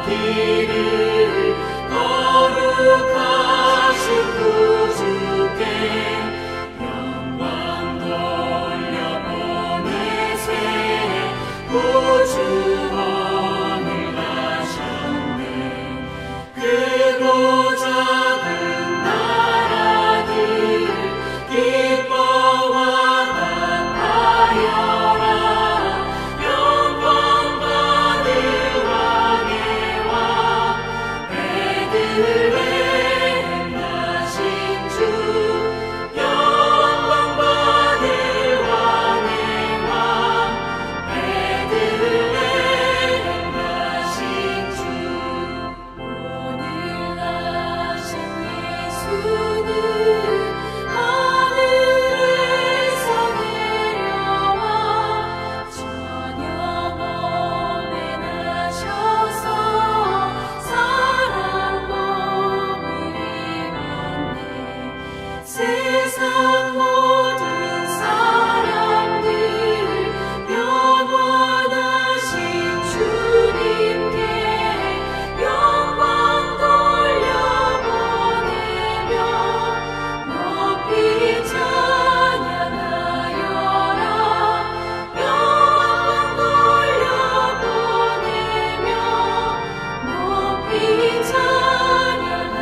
길을 거룩하신 구주께 영광 돌려보내세. 구주원을 가셨네. 크고 작은 나라들 기뻐와 답하여라. 영광 받을 왕의 왕 베들레헴 나신 주. 영광 받을 왕의 왕 베들레헴 나신 주. 오늘 나신 예수는 하늘에서 내려와 천영원에 나셔서 사랑 몸을 입었네. 세상 모든 사람들 영원하신 주님께 영광 돌려보내며 높이 찬양하여라. 영광 돌려보내며 높이 찬양하여라.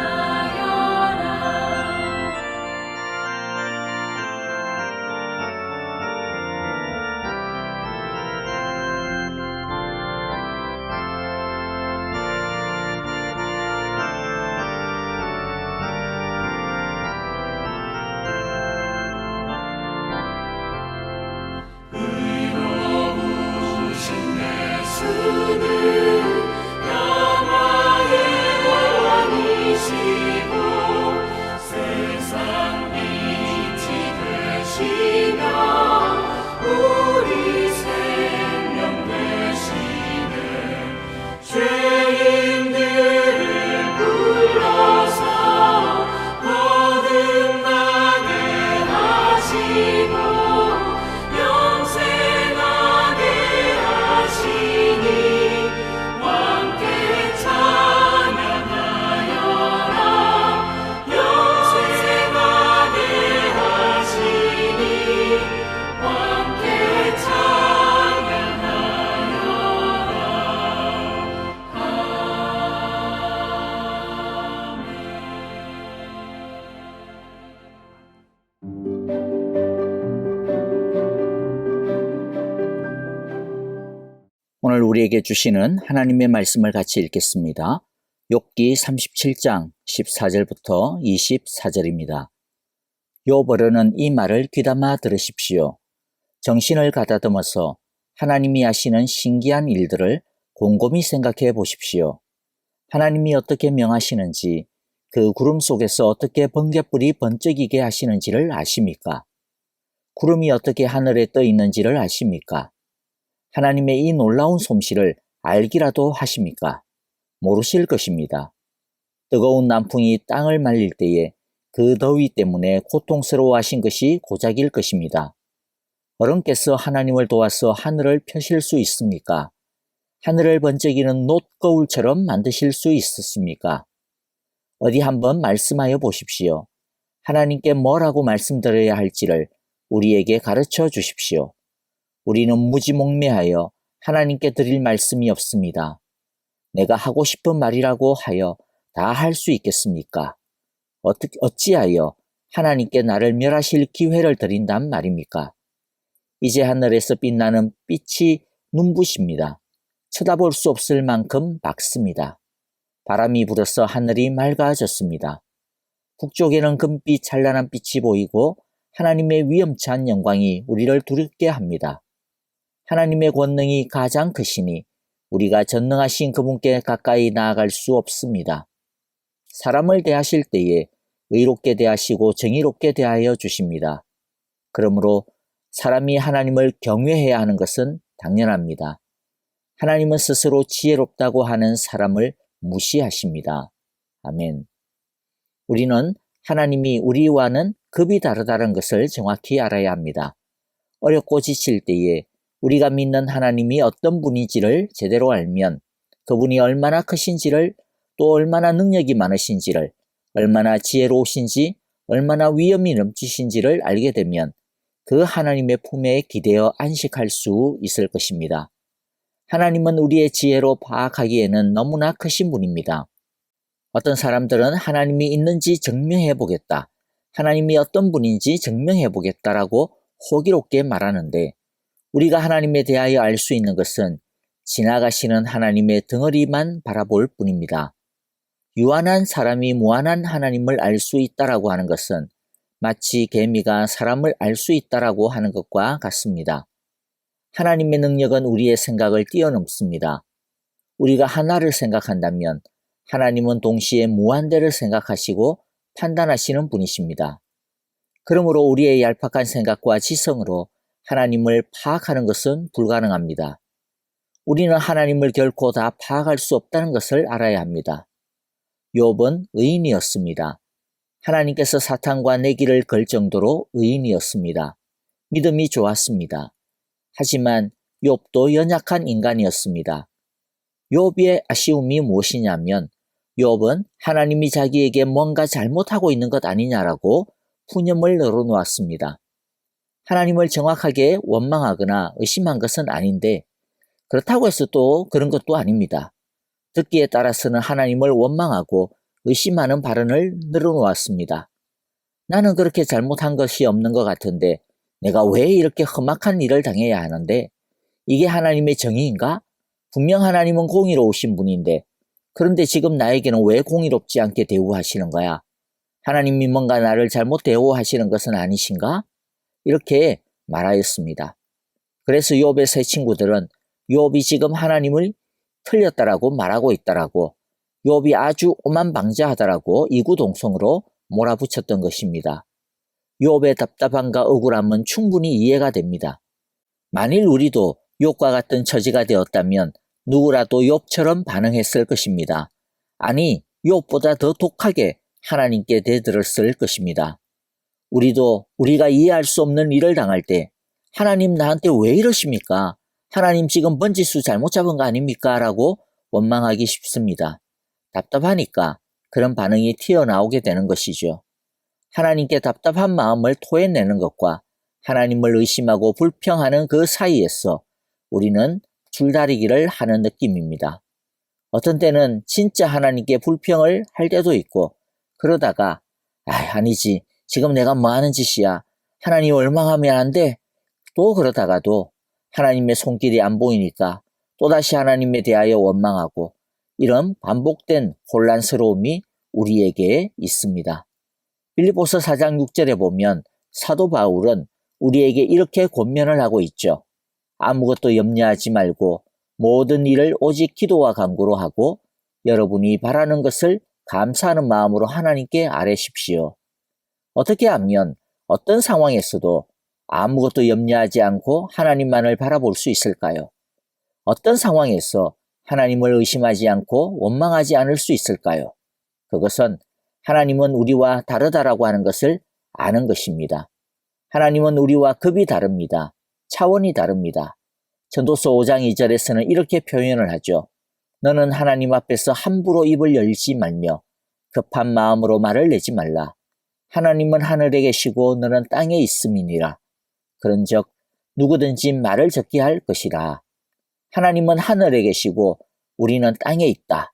의로우신 예수는 영화의 왕이시고 세상 빛이 되시며 우리 생명 되시네. 죄인들을 불러서 거듭나게 하시고 영생하게 하시니 왕께 찬양하여라. 영생하게 하시니 왕께 오늘 우리에게 주시는 하나님의 말씀을 같이 읽겠습니다. 욥기 37장 14절부터 24절입니다. 욥어른은 이 말을 귀담아 들으십시오. 정신을 가다듬어서 하나님이 하시는 신기한 일들을 곰곰이 생각해 보십시오. 하나님이 어떻게 명하시는지, 그 구름 속에서 어떻게 번갯불이 번쩍이게 하시는지를 아십니까? 구름이 어떻게 하늘에 떠 있는지를 아십니까? 하나님의 이 놀라운 솜씨를 알기라도 하십니까? 모르실 것입니다. 뜨거운 남풍이 땅을 말릴 때에 그 더위 때문에 고통스러워하신 것이 고작일 것입니다. 어른께서 하나님을 도와서 하늘을 펴실 수 있습니까? 하늘을 번쩍이는 놋거울처럼 만드실 수 있으십니까? 어디 한번 말씀하여 보십시오. 하나님께 뭐라고 말씀드려야 할지를 우리에게 가르쳐 주십시오. 우리는 무지몽매하여 하나님께 드릴 말씀이 없습니다. 내가 하고 싶은 말이라고 하여 다 할 수 있겠습니까? 어찌하여 하나님께 나를 멸하실 기회를 드린단 말입니까? 이제 하늘에서 빛나는 빛이 눈부십니다. 쳐다볼 수 없을 만큼 밝습니다. 바람이 불어서 하늘이 맑아졌습니다. 북쪽에는 금빛 찬란한 빛이 보이고 하나님의 위엄찬 영광이 우리를 두렵게 합니다. 하나님의 권능이 가장 크시니 우리가 전능하신 그분께 가까이 나아갈 수 없습니다. 사람을 대하실 때에 의롭게 대하시고 정의롭게 대하여 주십니다. 그러므로 사람이 하나님을 경외해야 하는 것은 당연합니다. 하나님은 스스로 지혜롭다고 하는 사람을 무시하십니다. 아멘. 우리는 하나님이 우리와는 급이 다르다는 것을 정확히 알아야 합니다. 어렵고 지칠 때에 우리가 믿는 하나님이 어떤 분인지를 제대로 알면 그분이 얼마나 크신지를, 또 얼마나 능력이 많으신지를, 얼마나 지혜로우신지, 얼마나 위엄이 넘치신지를 알게 되면 그 하나님의 품에 기대어 안식할 수 있을 것입니다. 하나님은 우리의 지혜로 파악하기에는 너무나 크신 분입니다. 어떤 사람들은 하나님이 있는지 증명해 보겠다, 하나님이 어떤 분인지 증명해 보겠다라고 호기롭게 말하는데, 우리가 하나님에 대하여 알 수 있는 것은 지나가시는 하나님의 덩어리만 바라볼 뿐입니다. 유한한 사람이 무한한 하나님을 알 수 있다라고 하는 것은 마치 개미가 사람을 알 수 있다라고 하는 것과 같습니다. 하나님의 능력은 우리의 생각을 뛰어넘습니다. 우리가 하나를 생각한다면 하나님은 동시에 무한대를 생각하시고 판단하시는 분이십니다. 그러므로 우리의 얄팍한 생각과 지성으로 하나님을 파악하는 것은 불가능합니다. 우리는 하나님을 결코 다 파악할 수 없다는 것을 알아야 합니다. 욥은 의인이었습니다. 하나님께서 사탄과 내기를 걸 정도로 의인이었습니다. 믿음이 좋았습니다. 하지만 욥도 연약한 인간이었습니다. 욥의 아쉬움이 무엇이냐면 욥은 하나님이 자기에게 뭔가 잘못하고 있는 것 아니냐라고 푸념을 늘어놓았습니다. 하나님을 정확하게 원망하거나 의심한 것은 아닌데 그렇다고 해서 또 그런 것도 아닙니다. 듣기에 따라서는 하나님을 원망하고 의심하는 발언을 늘어놓았습니다. 나는 그렇게 잘못한 것이 없는 것 같은데 내가 왜 이렇게 험악한 일을 당해야 하는데 이게 하나님의 정의인가? 분명 하나님은 공의로우신 분인데 그런데 지금 나에게는 왜 공의롭지 않게 대우하시는 거야? 하나님이 뭔가 나를 잘못 대우하시는 것은 아니신가? 이렇게 말하였습니다. 그래서 욥의 세 친구들은 욥이 지금 하나님을 틀렸다라고 말하고 있다라고, 욥이 아주 오만방자하다라고 이구동성으로 몰아붙였던 것입니다. 욥의 답답함과 억울함은 충분히 이해가 됩니다. 만일 우리도 욥과 같은 처지가 되었다면 누구라도 욥처럼 반응했을 것입니다. 아니, 욥보다 더 독하게 하나님께 대들었을 것입니다. 우리도 우리가 이해할 수 없는 일을 당할 때 하나님 나한테 왜 이러십니까? 하나님 지금 번지수 잘못 잡은 거 아닙니까? 라고 원망하기 쉽습니다. 답답하니까 그런 반응이 튀어나오게 되는 것이죠. 하나님께 답답한 마음을 토해내는 것과 하나님을 의심하고 불평하는 그 사이에서 우리는 줄다리기를 하는 느낌입니다. 어떤 때는 진짜 하나님께 불평을 할 때도 있고 그러다가 아니지 지금 내가 뭐 하는 짓이야 하나님 원망하면 안 돼 또 그러다가도 하나님의 손길이 안 보이니까 또다시 하나님에 대하여 원망하고 이런 반복된 혼란스러움이 우리에게 있습니다. 빌립보서 4장 6절에 보면 사도 바울은 우리에게 이렇게 권면을 하고 있죠. 아무것도 염려하지 말고 모든 일을 오직 기도와 간구로 하고 여러분이 바라는 것을 감사하는 마음으로 하나님께 아뢰십시오. 어떻게 하면 어떤 상황에서도 아무것도 염려하지 않고 하나님만을 바라볼 수 있을까요? 어떤 상황에서 하나님을 의심하지 않고 원망하지 않을 수 있을까요? 그것은 하나님은 우리와 다르다라고 하는 것을 아는 것입니다. 하나님은 우리와 급이 다릅니다. 차원이 다릅니다. 전도서 5장 2절에서는 이렇게 표현을 하죠. 너는 하나님 앞에서 함부로 입을 열지 말며 급한 마음으로 말을 내지 말라. 하나님은 하늘에 계시고 너는 땅에 있음이니라. 그런즉 누구든지 말을 적게 할 것이라. 하나님은 하늘에 계시고 우리는 땅에 있다.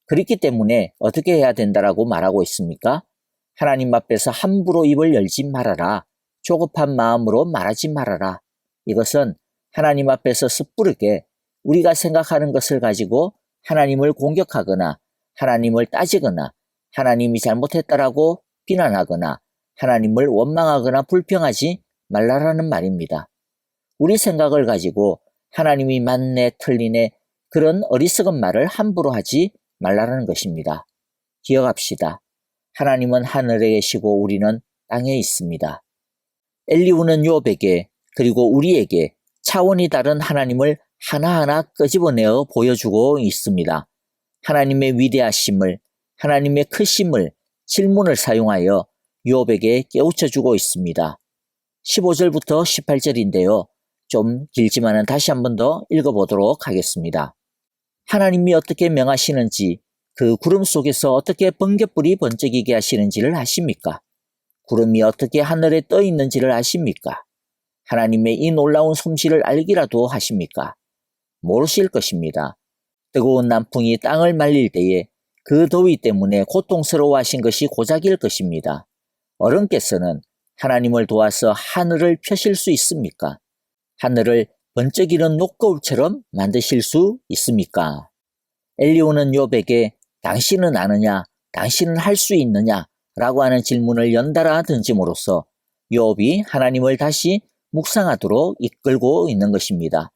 그렇기 때문에 어떻게 해야 된다라고 말하고 있습니까? 하나님 앞에서 함부로 입을 열지 말아라. 조급한 마음으로 말하지 말아라. 이것은 하나님 앞에서 섣부르게 우리가 생각하는 것을 가지고 하나님을 공격하거나 하나님을 따지거나 하나님이 잘못했다라고 비난하거나 하나님을 원망하거나 불평하지 말라라는 말입니다. 우리 생각을 가지고 하나님이 맞네 틀리네 그런 어리석은 말을 함부로 하지 말라라는 것입니다. 기억합시다. 하나님은 하늘에 계시고 우리는 땅에 있습니다. 엘리후는 욥에게 그리고 우리에게 차원이 다른 하나님을 하나하나 끄집어내어 보여주고 있습니다. 하나님의 위대하심을, 하나님의 크심을 질문을 사용하여 욥에게 깨우쳐주고 있습니다. 15절부터 18절인데요. 좀 길지만은 다시 한 번 더 읽어보도록 하겠습니다. 하나님이 어떻게 명하시는지, 그 구름 속에서 어떻게 번갯불이 번쩍이게 하시는지를 아십니까? 구름이 어떻게 하늘에 떠 있는지를 아십니까? 하나님의 이 놀라운 솜씨를 알기라도 하십니까? 모르실 것입니다. 뜨거운 남풍이 땅을 말릴 때에 그 더위 때문에 고통스러워하신 것이 고작일 것입니다. 어른께서는 하나님을 도와서 하늘을 펴실 수 있습니까? 하늘을 번쩍이는 녹거울처럼 만드실 수 있습니까? 엘리후는 욥에게 당신은 아느냐, 당신은 할 수 있느냐 라고 하는 질문을 연달아 던짐으로써 욥이 하나님을 다시 묵상하도록 이끌고 있는 것입니다.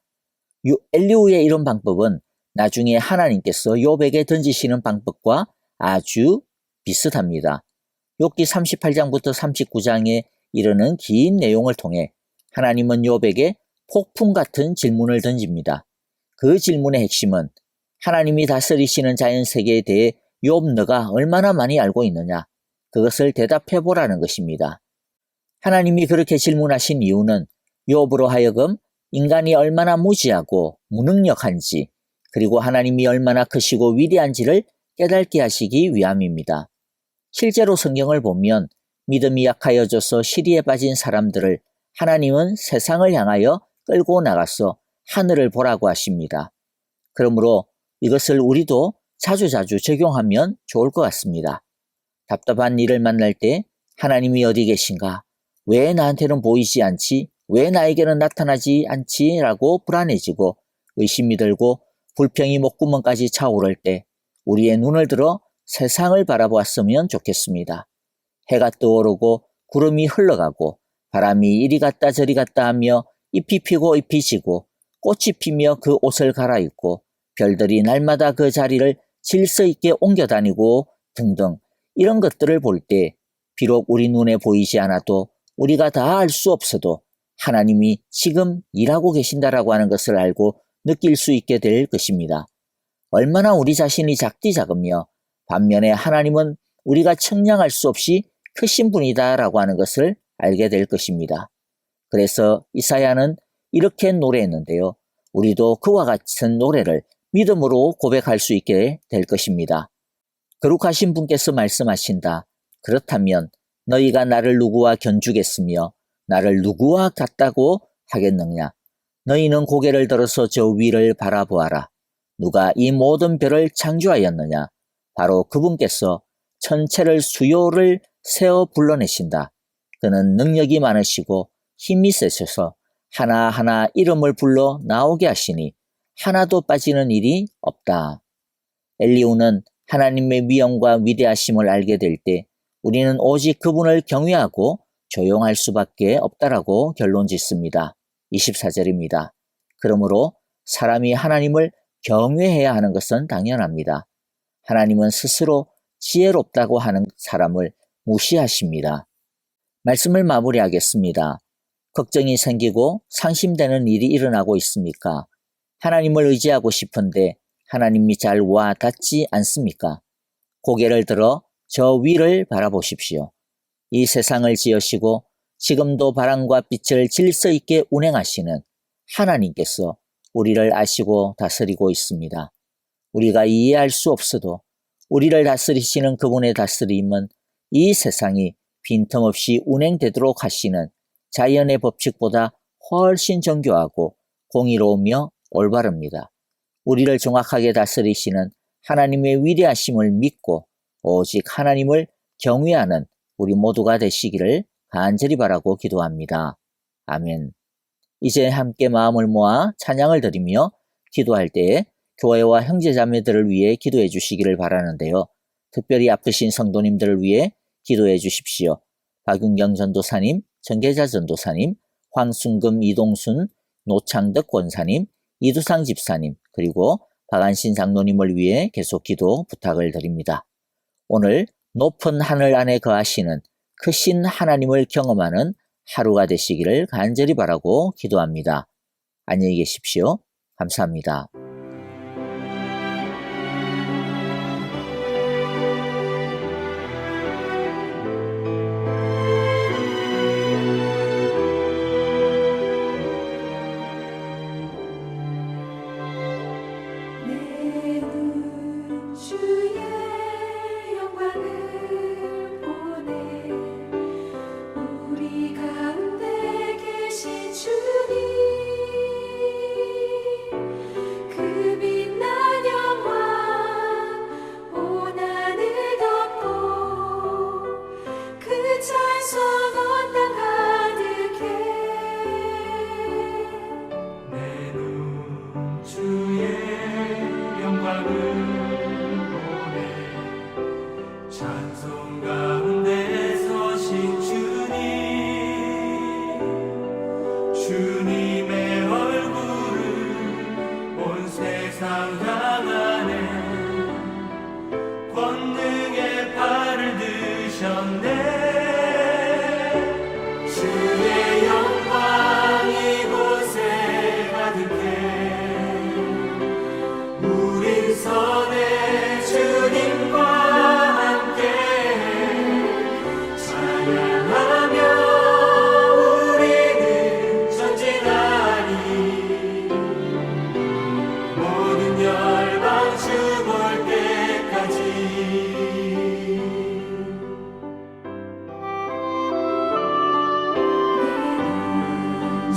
엘리후의 이런 방법은 나중에 하나님께서 욥에게 던지시는 방법과 아주 비슷합니다. 욥기 38장부터 39장에 이르는 긴 내용을 통해 하나님은 욥에게 폭풍 같은 질문을 던집니다. 그 질문의 핵심은 하나님이 다스리시는 자연세계에 대해 욥 너가 얼마나 많이 알고 있느냐, 그것을 대답해 보라는 것입니다. 하나님이 그렇게 질문하신 이유는 욥으로 하여금 인간이 얼마나 무지하고 무능력한지, 그리고 하나님이 얼마나 크시고 위대한지를 깨닫게 하시기 위함입니다. 실제로 성경을 보면 믿음이 약하여져서 시리에 빠진 사람들을 하나님은 세상을 향하여 끌고 나가서 하늘을 보라고 하십니다. 그러므로 이것을 우리도 자주자주 적용하면 좋을 것 같습니다. 답답한 일을 만날 때 하나님이 어디 계신가? 왜 나한테는 보이지 않지? 왜 나에게는 나타나지 않지? 라고 불안해지고 의심이 들고 불평이 목구멍까지 차오를 때 우리의 눈을 들어 세상을 바라보았으면 좋겠습니다. 해가 떠오르고 구름이 흘러가고 바람이 이리 갔다 저리 갔다 하며 잎이 피고 잎이 지고 꽃이 피며 그 옷을 갈아입고 별들이 날마다 그 자리를 질서 있게 옮겨 다니고 등등 이런 것들을 볼 때 비록 우리 눈에 보이지 않아도 우리가 다 알 수 없어도 하나님이 지금 일하고 계신다라고 하는 것을 알고 느낄 수 있게 될 것입니다. 얼마나 우리 자신이 작디 작으며 반면에 하나님은 우리가 청량할 수 없이 크신 분이다라고 하는 것을 알게 될 것입니다. 그래서 이사야는 이렇게 노래했는데요. 우리도 그와 같은 노래를 믿음으로 고백할 수 있게 될 것입니다. 거룩하신 분께서 말씀하신다. 그렇다면 너희가 나를 누구와 견주겠으며 나를 누구와 같다고 하겠느냐. 너희는 고개를 들어서 저 위를 바라보아라. 누가 이 모든 별을 창조하였느냐. 바로 그분께서 천체를 수요를 세어 불러내신다. 그는 능력이 많으시고 힘이 세셔서 하나하나 이름을 불러 나오게 하시니 하나도 빠지는 일이 없다. 엘리후는 하나님의 위엄과 위대하심을 알게 될 때 우리는 오직 그분을 경외하고 조용할 수밖에 없다라고 결론 짓습니다. 24절입니다. 그러므로 사람이 하나님을 경외해야 하는 것은 당연합니다. 하나님은 스스로 지혜롭다고 하는 사람을 무시하십니다. 말씀을 마무리하겠습니다. 걱정이 생기고 상심되는 일이 일어나고 있습니까? 하나님을 의지하고 싶은데 하나님이 잘 와 닿지 않습니까? 고개를 들어 저 위를 바라보십시오. 이 세상을 지으시고 지금도 바람과 빛을 질서 있게 운행하시는 하나님께서 우리를 아시고 다스리고 있습니다. 우리가 이해할 수 없어도 우리를 다스리시는 그분의 다스림은 이 세상이 빈틈없이 운행되도록 하시는 자연의 법칙보다 훨씬 정교하고 공의로우며 올바릅니다. 우리를 정확하게 다스리시는 하나님의 위대하심을 믿고 오직 하나님을 경외하는 우리 모두가 되시기를 간절히 바라고 기도합니다. 아멘. 이제 함께 마음을 모아 찬양을 드리며 기도할 때에 교회와 형제자매들을 위해 기도해 주시기를 바라는데요. 특별히 아프신 성도님들을 위해 기도해 주십시오. 박윤경 전도사님, 정계자 전도사님, 황순금, 이동순, 노창덕 권사님, 이두상 집사님, 그리고 박안신 장로님을 위해 계속 기도 부탁을 드립니다. 오늘 높은 하늘 안에 거하시는 크신 하나님을 경험하는 하루가 되시기를 간절히 바라고 기도합니다. 안녕히 계십시오. 감사합니다. 내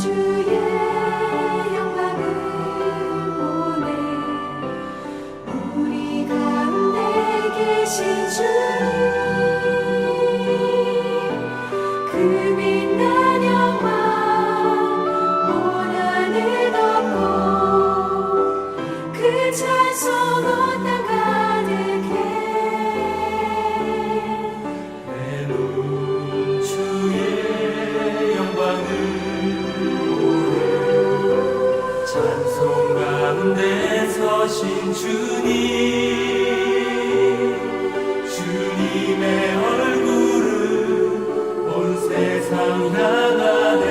주의 영광을 보내 우리 가운데 계신 주님 그 빛난 영광 온 하늘 덮고 그 찬송 온 땅 가득해 내 눈 주의 영광을 보네 찬송 가운데 서신 주님 주님의 얼굴을 온 세상 향하네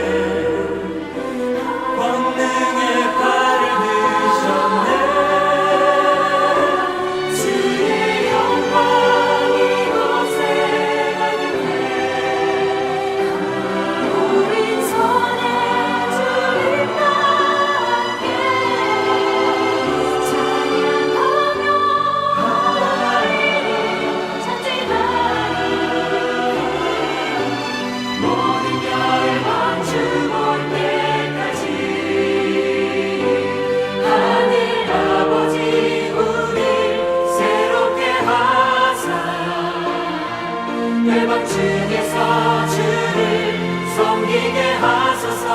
권능의 팔을 드셨네 주의 영광이 이곳에 가득해 우린 손에 주님과 함께 찬양하며 찬송하리 모든 열방 주 볼 때까지 하늘 아버지 우리 새롭게 하사 열방 중에서 주를 섬기게 하소서